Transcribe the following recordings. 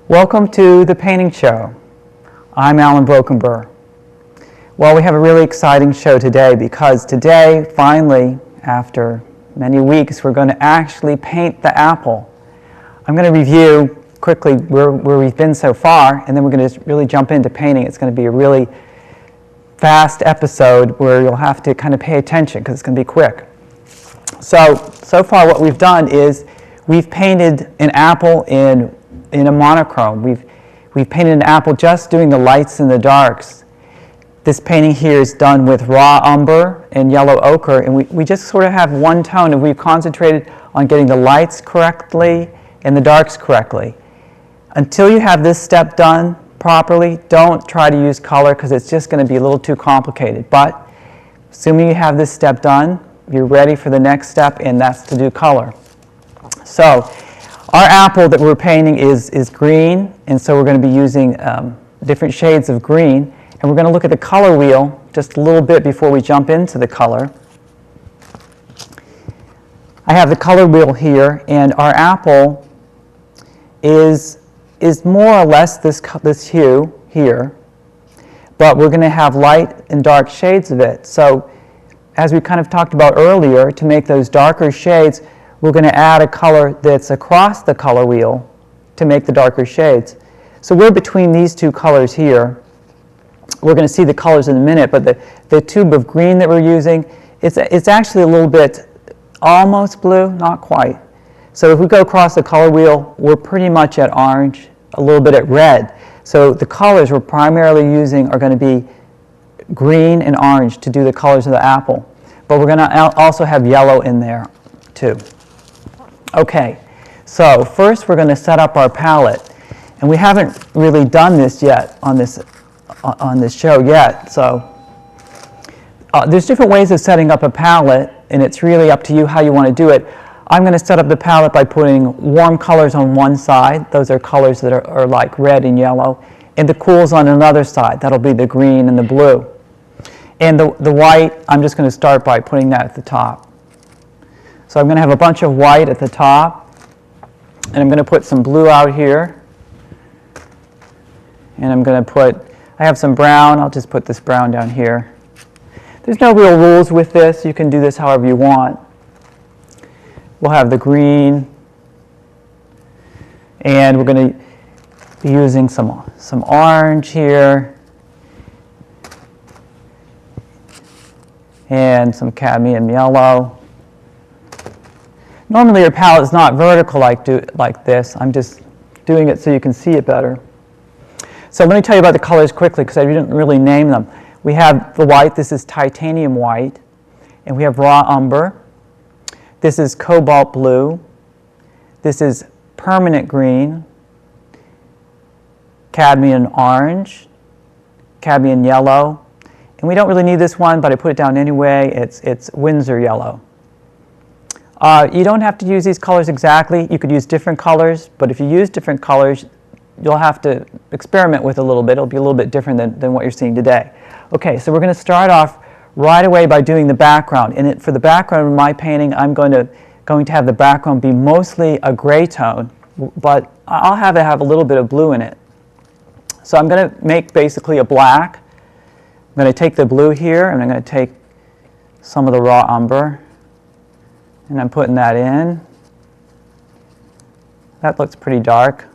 Welcome to the painting show. I'm Allan Brockenbrough. Well, we have a really exciting show today because today, finally, after many weeks, we're going to actually paint the apple. I'm going to review quickly where we've been so far, and then we're going to really jump into painting. It's going to be a really fast episode where you'll have to kind of pay attention because it's going to be quick. So far what we've done is we've painted an apple in a monochrome. We've painted an apple just doing the lights and the darks. This painting here is done with raw umber and yellow ochre, and we just sort of have one tone, and we've concentrated on getting the lights correctly and the darks correctly. Until you have this step done properly, don't try to use color because it's just going to be a little too complicated. But assuming you have this step done, you're ready for the next step, and that's to do color. So our apple that we're painting is green, and so we're going to be using different shades of green. And we're going to look at the color wheel just a little bit before we jump into the color. I have the color wheel here, and our apple is more or less this hue here, but we're going to have light and dark shades of it. So as we kind of talked about earlier, to make those darker shades, we're going to add a color that's across the color wheel to make the darker shades. So we're between these two colors here. We're going to see the colors in a minute, but the tube of green that we're using, it's actually a little bit almost blue, not quite. So if we go across the color wheel, we're pretty much at orange, a little bit at red. So the colors we're primarily using are going to be green and orange to do the colors of the apple. But we're going to also have yellow in there too. Okay, so first we're going to set up our palette. And we haven't really done this yet on this show yet. So there's different ways of setting up a palette, and it's really up to you how you want to do it. I'm going to set up the palette by putting warm colors on one side. Those are colors that are like red and yellow. And the cools on another side. That'll be the green and the blue. And the white, I'm just going to start by putting that at the top. So I'm going to have a bunch of white at the top, and I'm going to put some blue out here. And I'm going to I have some brown. I'll just put this brown down here. There's no real rules with this. You can do this however you want. We'll have the green, and we're going to be using some orange here, and some cadmium yellow. Normally your palette is not vertical like this. I'm just doing it so you can see it better. So let me tell you about the colors quickly because I didn't really name them. We have the white. This is titanium white. And we have raw umber. This is cobalt blue. This is permanent green. Cadmium orange. Cadmium yellow. And we don't really need this one, but I put it down anyway. It's Windsor yellow. You don't have to use these colors exactly. You could use different colors, but if you use different colors, you'll have to experiment with a little bit. It'll be a little bit different than what you're seeing today. Okay, so we're going to start off right away by doing the background. And for the background of my painting, I'm going to have the background be mostly a gray tone, but I'll have it have a little bit of blue in it. So I'm going to make basically a black. I'm going to take the blue here, and I'm going to take some of the raw umber, and I'm putting that in. That looks pretty dark.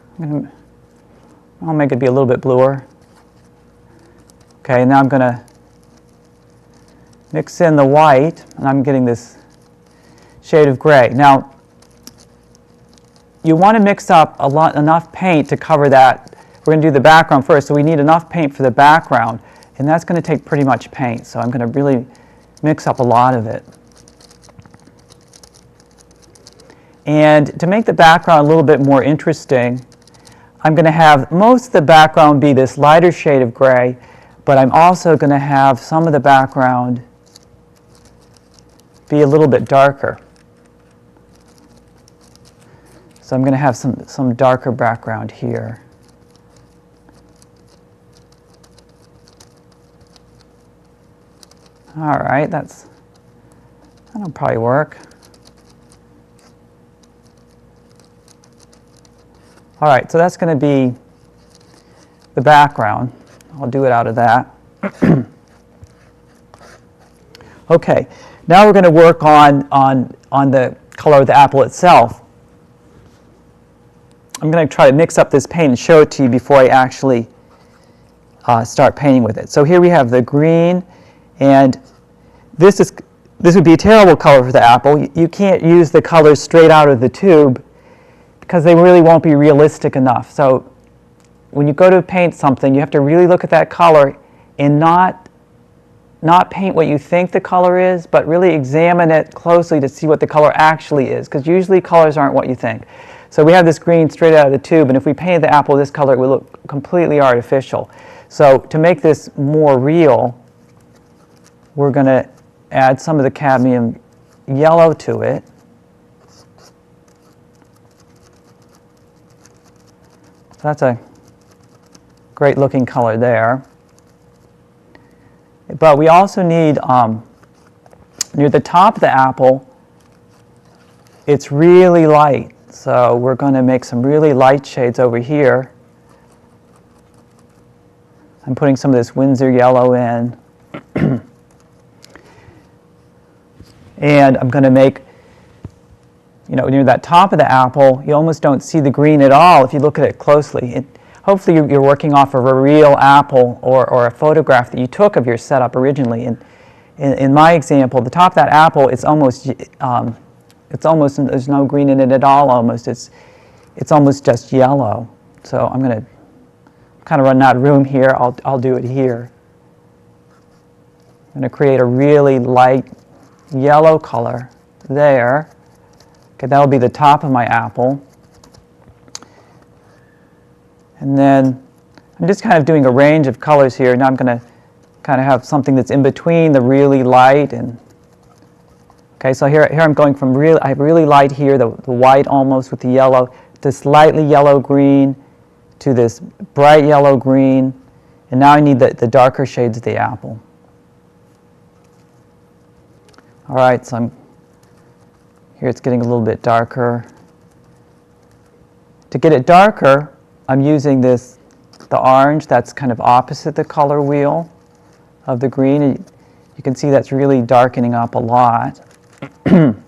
I'll make it be a little bit bluer. Okay, now I'm going to mix in the white, and I'm getting this shade of gray. Now, you want to mix up enough paint to cover that. We're going to do the background first, so we need enough paint for the background, and that's going to take pretty much paint, so I'm going to really mix up a lot of it. And to make the background a little bit more interesting, I'm going to have most of the background be this lighter shade of gray, but I'm also going to have some of the background be a little bit darker. So I'm going to have some darker background here. All right, that'll probably work. All right, so that's going to be the background. I'll do it out of that. Okay, now we're going to work on the color of the apple itself. I'm going to try to mix up this paint and show it to you before I actually start painting with it. So here we have the green, and this would be a terrible color for the apple. You can't use the colors straight out of the tube because they really won't be realistic enough. So when you go to paint something, you have to really look at that color and not paint what you think the color is, but really examine it closely to see what the color actually is, because usually colors aren't what you think. So we have this green straight out of the tube, and if we painted the apple this color, it would look completely artificial. So to make this more real, we're going to add some of the cadmium yellow to it. So that's a great looking color there. But we also need, near the top of the apple, it's really light. So we're going to make some really light shades over here. I'm putting some of this Windsor yellow in. And I'm going to make, near that top of the apple, you almost don't see the green at all if you look at it closely. Hopefully you're working off of a real apple or a photograph that you took of your setup originally. And in my example, the top of that apple, it's almost there's no green in it at all. Almost it's almost just yellow. So I'm going to kind of run out of room here. I'll do it here. I'm going to create a really light yellow color there. Okay, that'll be the top of my apple. And then I'm just kind of doing a range of colors here. Now I'm going to kind of have something that's in between the really light and, okay, so here I'm going from I have really light here, the white almost with the yellow, this lightly yellow green to this bright yellow green, and now I need the darker shades of the apple. All right, so here it's getting a little bit darker. To get it darker, I'm using the orange that's kind of opposite the color wheel of the green. You can see that's really darkening up a lot. And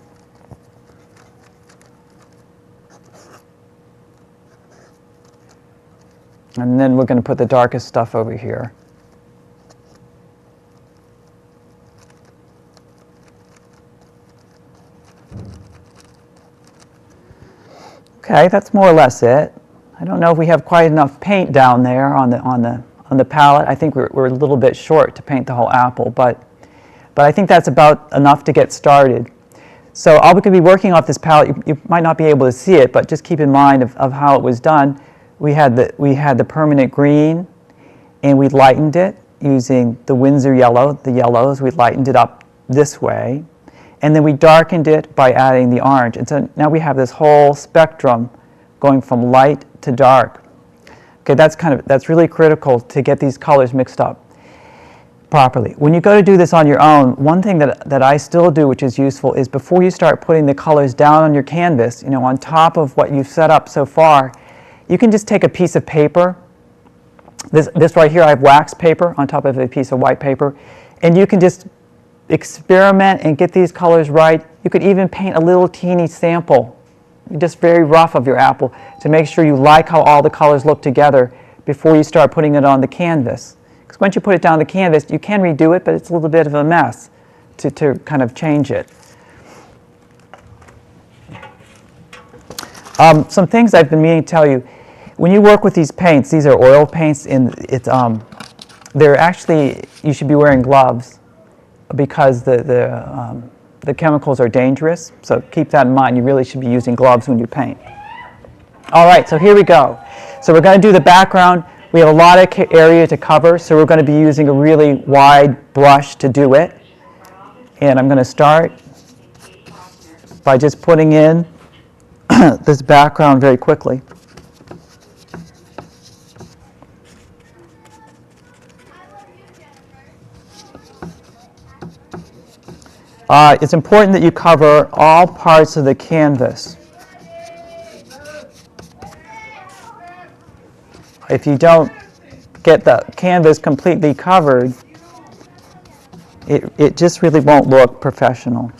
then we're going to put the darkest stuff over here. Okay, that's more or less it. I don't know if we have quite enough paint down there on the palette. I think we're a little bit short to paint the whole apple, but I think that's about enough to get started. So I'll be working off this palette. You might not be able to see it, but just keep in mind of how it was done. We had the permanent green, and we lightened it using the Windsor yellow, the yellows. We lightened it up this way, and then we darkened it by adding the orange. And so now we have this whole spectrum going from light to dark. Okay, that's really critical to get these colors mixed up properly. When you go to do this on your own, one thing that I still do, which is useful, is before you start putting the colors down on your canvas, on top of what you've set up so far, you can just take a piece of paper. This right here, I have wax paper on top of a piece of white paper, and you can just experiment and get these colors right. You could even paint a little teeny sample, just very rough, of your apple to make sure you like how all the colors look together before you start putting it on the canvas. Because once you put it down the canvas, you can redo it, but it's a little bit of a mess to kind of change it. Some things I've been meaning to tell you. When you work with these paints, these are oil paints, and they're actually, you should be wearing gloves because the chemicals are dangerous. So keep that in mind. You really should be using gloves when you paint. All right, so here we go. So we're going to do the background. We have a lot of area to cover, so we're going to be using a really wide brush to do it. And I'm going to start by just putting in this background very quickly. It's important that you cover all parts of the canvas. If you don't get the canvas completely covered, it just really won't look professional.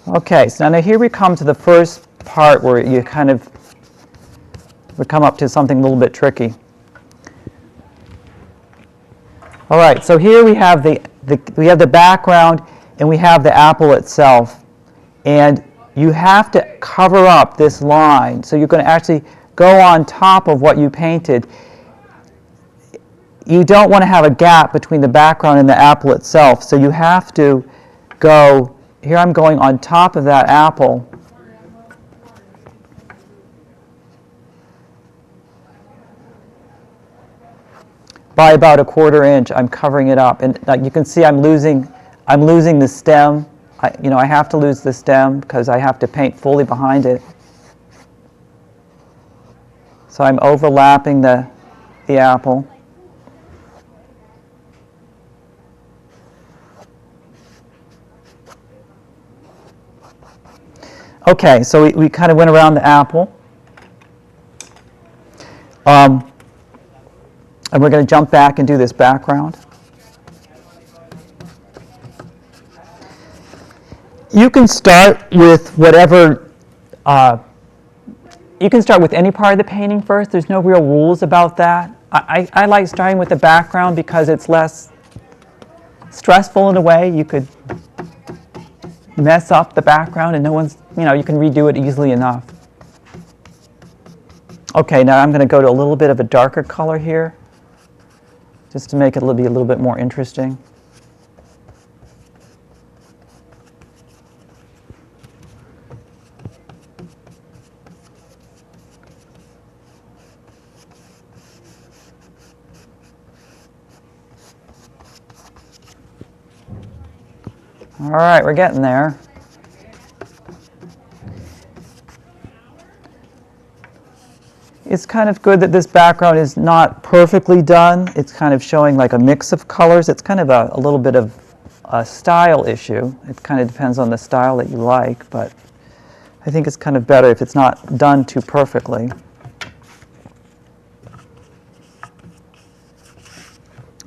Okay, so now here we come to the first part where you kind of would come up to something a little bit tricky. All right, so here we have the background and we have the apple itself, and you have to cover up this line. So you're going to actually go on top of what you painted. You don't want to have a gap between the background and the apple itself, so you have to go, here I'm going on top of that apple. By about 1/4 inch, I'm covering it up, and you can see I'm losing the stem. I have to lose the stem because I have to paint fully behind it. So I'm overlapping the apple. Okay, so we kind of went around the apple. And we're going to jump back and do this background. You can start with whatever, you can start with any part of the painting first. There's no real rules about that. I like starting with the background because it's less stressful in a way. You could mess up the background and no one's, you can redo it easily enough. Okay, now I'm going to go to a little bit of a darker color here, just to make it be a little bit more interesting. All right, we're getting there. It's kind of good that this background is not perfectly done. It's kind of showing like a mix of colors. It's kind of a little bit of a style issue. It kind of depends on the style that you like, but I think it's kind of better if it's not done too perfectly.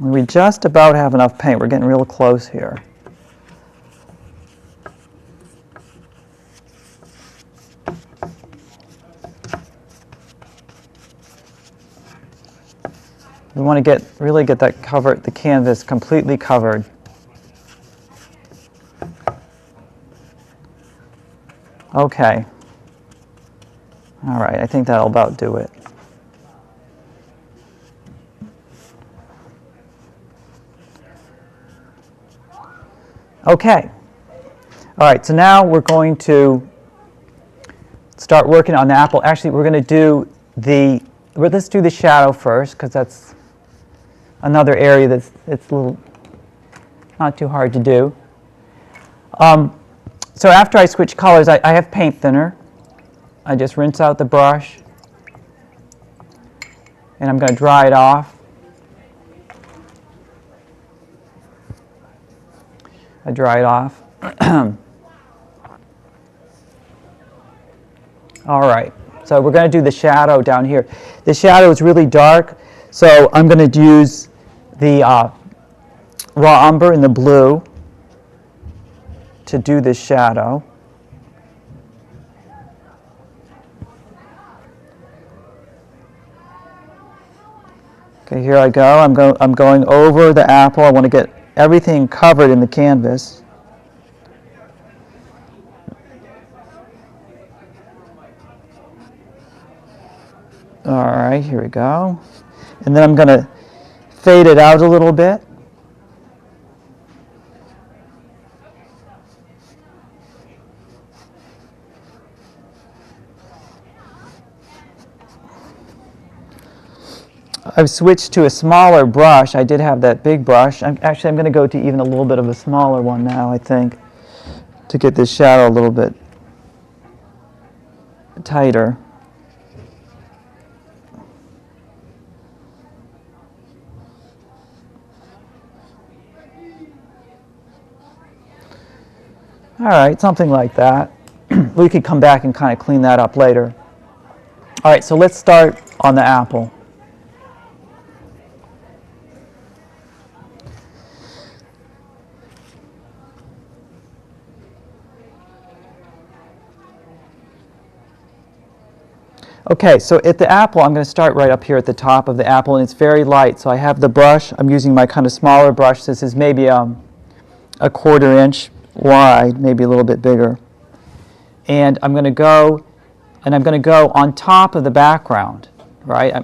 We just about have enough paint. We're getting real close here. We want to really get that the canvas completely covered. Okay. All right, I think that'll about do it. Okay. All right, so now we're going to start working on the apple. Actually, we're going to do let's do the shadow first, because that's another area it's a little not too hard to do. So after I switch colors, I have paint thinner. I just rinse out the brush, and I'm going to dry it off. I dry it off. All right, so we're going to do the shadow down here. The shadow is really dark, so I'm going to use the raw umber in the blue to do this shadow. Okay, here I go. I'm going over the apple. I want to get everything covered in the canvas. All right, here we go. And then I'm going to fade it out a little bit. I've switched to a smaller brush. I did have that big brush. I'm going to go to even a little bit of a smaller one now, I think, to get this shadow a little bit tighter. All right, something like that. We could come back and kind of clean that up later. All right, so let's start on the apple. Okay, so at the apple, I'm going to start right up here at the top of the apple, and it's very light. So I have the brush. I'm using my kind of smaller brush. This is maybe a 1/4 inch wide, maybe a little bit bigger. And I'm going to go on top of the background, right?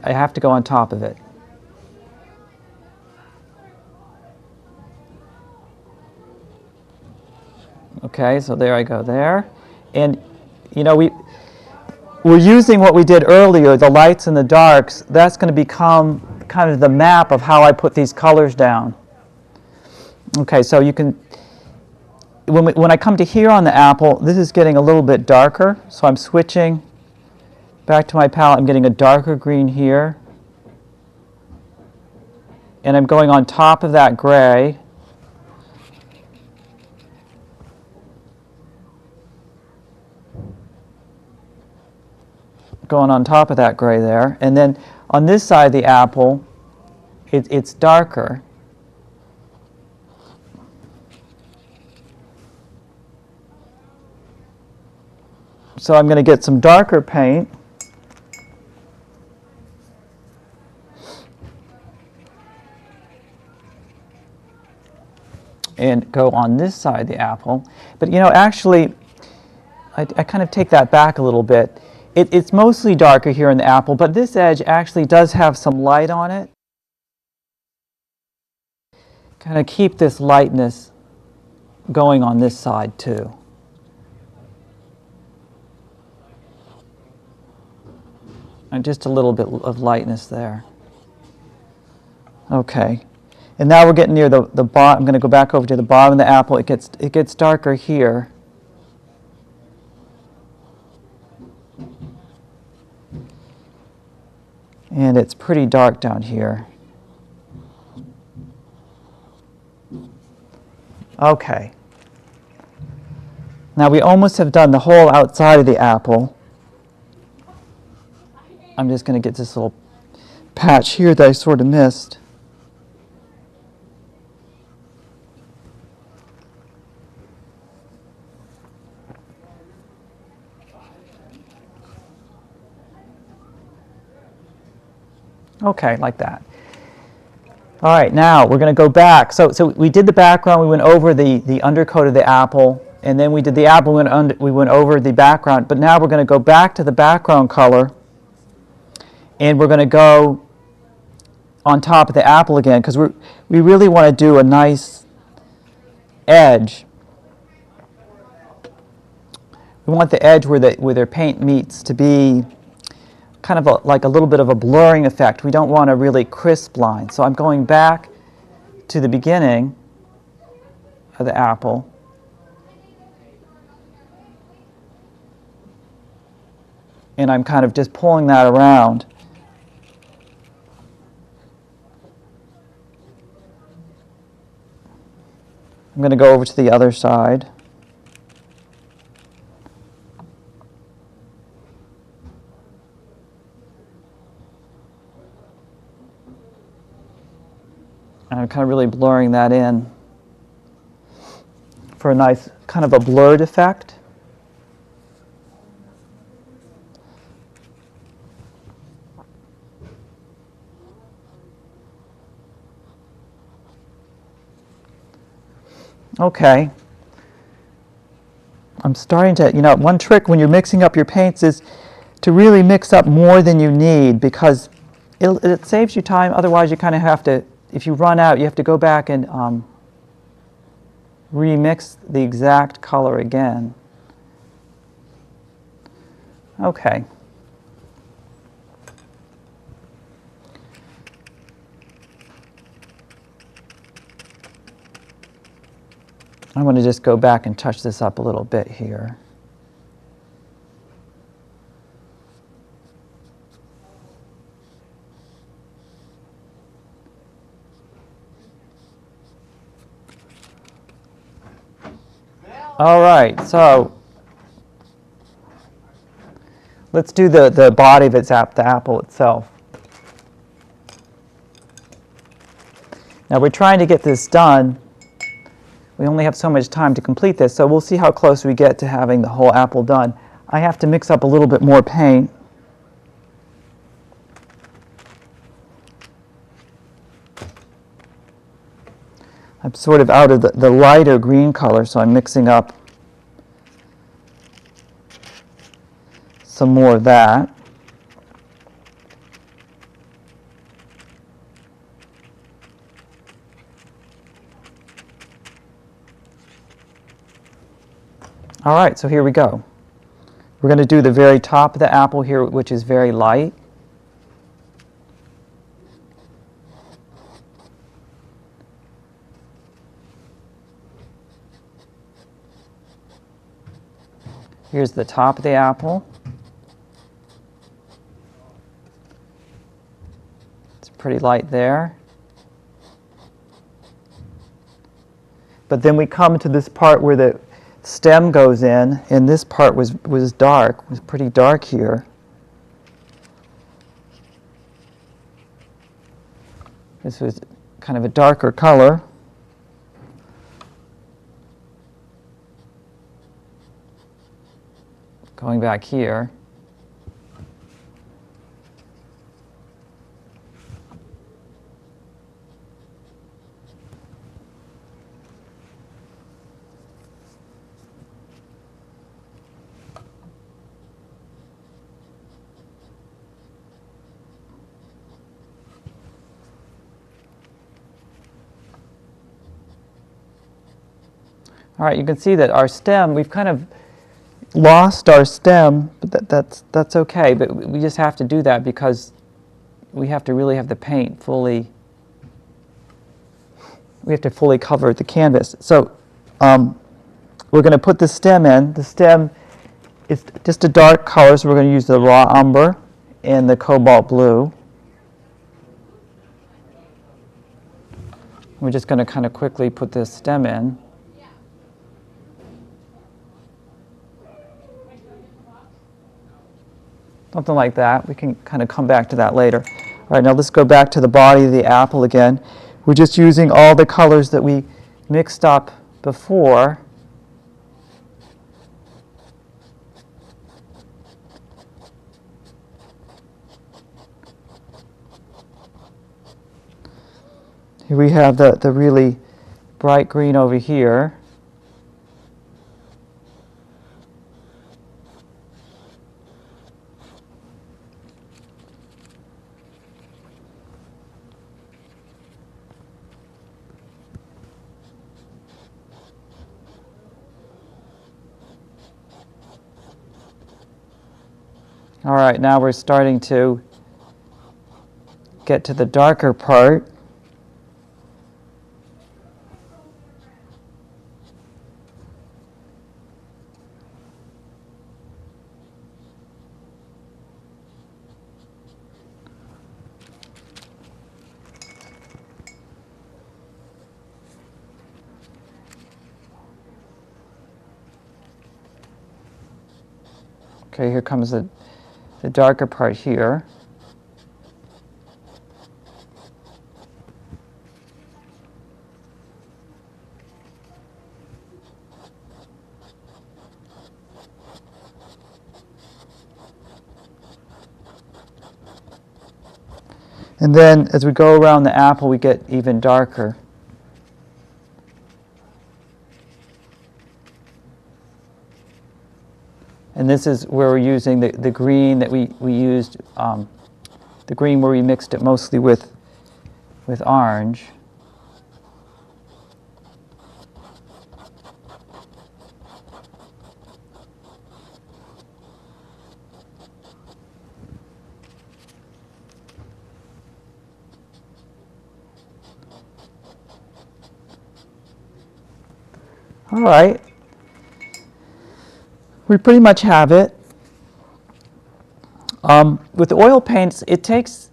I have to go on top of it. Okay, so there I go there. And, you know, we're using what we did earlier, the lights and the darks. That's going to become kind of the map of how I put these colors down. Okay, so you can, when I come to here on the apple, this is getting a little bit darker, so I'm switching back to my palette. I'm getting a darker green here. And I'm going on top of that gray. Going on top of that gray there. And then on this side of the apple, it's darker. So I'm going to get some darker paint. And go on this side of the apple. But you know, actually, I kind of take that back a little bit. It's mostly darker here in the apple, but this edge actually does have some light on it. Kind of keep this lightness going on this side too. And just a little bit of lightness there. Okay. And now we're getting near the bottom. I'm going to go back over to the bottom of the apple. It gets darker here. And it's pretty dark down here. Okay. Now we almost have done the whole outside of the apple. I'm just going to get this little patch here that I sort of missed. Okay, like that. All right, now we're going to go back. So we did the background. We went over the undercoat of the apple, and then we did the apple. We went over the background. But now we're going to go back to the background color, and we're going to go on top of the apple again because we really want to do a nice edge. We want the edge where their paint meets to be kind of like a little bit of a blurring effect. We don't want a really crisp line. So I'm going back to the beginning of the apple. And I'm kind of just pulling that around. I'm going to go over to the other side. And I'm kind of really blurring that in for a nice kind of a blurred effect. Okay. I'm starting to, you know, one trick when you're mixing up your paints is to really mix up more than you need because it saves you time. Otherwise, you kind of have to, if you run out, you have to go back and remix the exact color again. Okay. I want to just go back and touch this up a little bit here. All right, so let's do the body of the apple itself. Now we're trying to get this done. We only have so much time to complete this, so we'll see how close we get to having the whole apple done. I have to mix up a little bit more paint. I'm sort of out of the lighter green color, so I'm mixing up some more of that. All right, so here we go. We're going to do the very top of the apple here, which is very light. Here's the top of the apple. It's pretty light there. But then we come to this part where the stem goes in, and this part was dark, was pretty dark here. This was kind of a darker color. Going back here. All right, you can see that our stem, we've kind of lost our stem, but that's okay. But we just have to do that because we have to really have the paint fully. We have to fully cover the canvas. So we're going to put the stem in. The stem is just a dark color, so we're going to use the raw umber and the cobalt blue. We're just going to kind of quickly put this stem in. Something like that. We can kind of come back to that later. All right, now let's go back to the body of the apple again. We're just using all the colors that we mixed up before. Here we have the really bright green over here. All right, now we're starting to get to the darker part. Okay, here comes the darker part here. And then as we go around the apple, we get even darker. And this is where we're using the green that we used, the green where we mixed it mostly with orange. All right. We pretty much have it. With the oil paints, it takes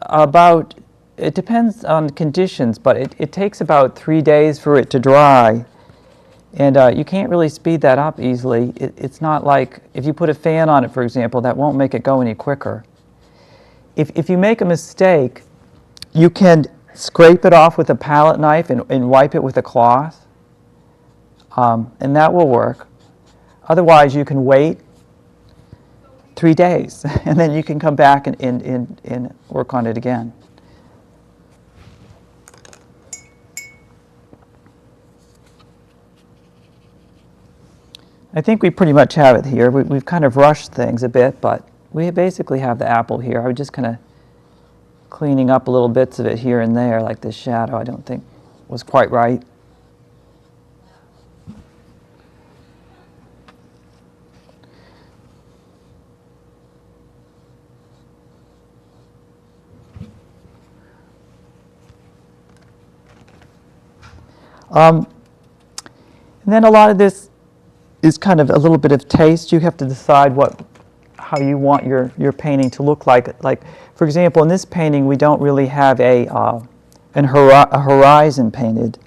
about, it depends on conditions, but it takes about 3 days for it to dry. And you can't really speed that up easily. It's not like if you put a fan on it, for example, that won't make it go any quicker. If you make a mistake, you can scrape it off with a palette knife and wipe it with a cloth, and that will work. Otherwise, you can wait 3 days, and then you can come back and work on it again. I think we pretty much have it here. We've kind of rushed things a bit, but we basically have the apple here. I was just kind of cleaning up little bits of it here and there, like this shadow I don't think was quite right. And then a lot of this is kind of a little bit of taste. You have to decide how you want your painting to look like. Like, for example, in this painting, we don't really have a horizon painted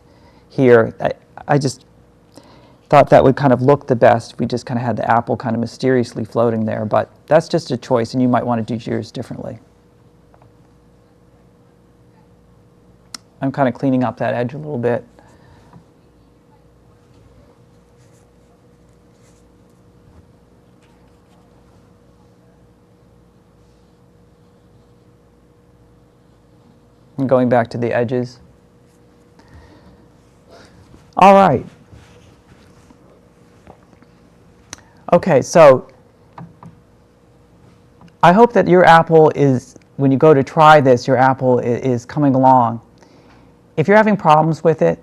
here. I just thought that would kind of look the best if we just kind of had the apple kind of mysteriously floating there. But that's just a choice, and you might want to do yours differently. I'm kind of cleaning up that edge a little bit. And going back to the edges. All right. Okay, so I hope that your apple is, when you go to try this, your apple is coming along. If you're having problems with it,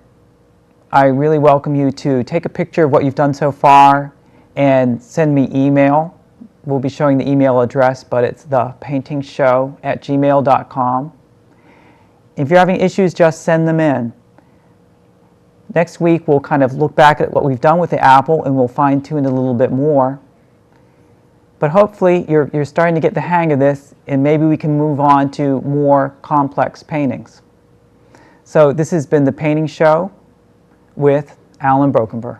I really welcome you to take a picture of what you've done so far and send me email. We'll be showing the email address, but it's thepaintingshow@gmail.com. If you're having issues, just send them in. Next week, we'll kind of look back at what we've done with the apple, and we'll fine-tune it a little bit more. But hopefully, you're starting to get the hang of this, and maybe we can move on to more complex paintings. So this has been The Painting Show with Allan Brockenbrough.